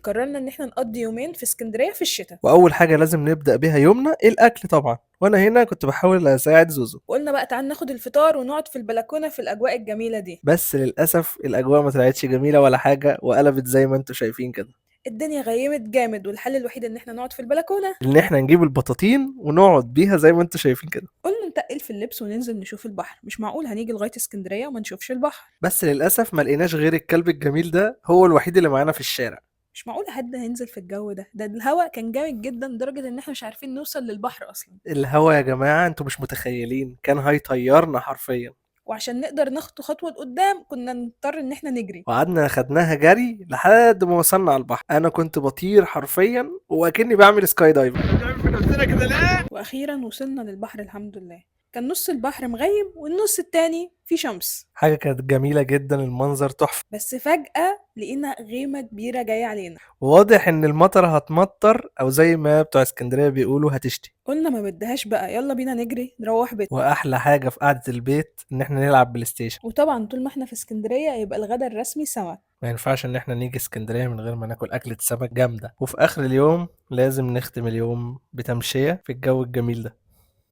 قررنا ان احنا نقضي يومين في اسكندرية في الشتاء. واول حاجه لازم نبدا بيها يومنا الاكل طبعا، وانا هنا كنت بحاول اساعد زوزو. وقلنا بقى تعال ناخد الفطار ونقعد في البلكونة في الاجواء الجميلة دي. بس للاسف الاجواء ما طلعتش جميله ولا حاجه، وقلبت زي ما انتم شايفين كده. الدنيا غيمت جامد والحل الوحيد ان احنا نقعد في البلكونة. ان احنا نجيب البطاطين ونقعد بيها زي ما انتم شايفين كده. قلنا نتقل في اللبس وننزل نشوف البحر، مش معقول هنيجي لغاية اسكندرية وما نشوفش البحر. بس للاسف ما لقيناش غير الكلب الجميل ده هو الوحيد اللي معانا في الشارع. مش معقول حد هينزل في الجو ده الهوا كان جامد جدا لدرجة ان احنا مش عارفين نوصل للبحر اصلا. الهوا يا جماعه انتوا مش متخيلين، كان هيطيرنا حرفيا. وعشان نقدر ناخد خطوة لقدام كنا نضطر ان احنا نجري. وقعدنا خدناها جري لحد ما وصلنا على البحر، انا كنت بطير حرفيا وكأني بعمل سكاي دايفنج. واخيرا وصلنا للبحر الحمد لله. كان نص البحر مغيم والنص التاني فيه شمس. حاجه كانت جميله جدا، المنظر تحفه. بس فجأة لقينا غيمة كبيرة جاية علينا. واضح ان المطر هتمطر، او زي ما بتوع اسكندريه بيقولوا هتشتي. قلنا ما بدهاش بقى، يلا بينا نجري نروح بيتنا. واحلى حاجه في قعده البيت ان احنا نلعب بلاي ستيشن. وطبعا طول ما احنا في اسكندرية يبقى الغدا الرسمي سمك. ما ينفعش ان احنا نيجي اسكندريه من غير ما ناكل اكله سمك جامده، وفي اخر اليوم لازم نختم اليوم بتمشيه في الجو الجميل ده.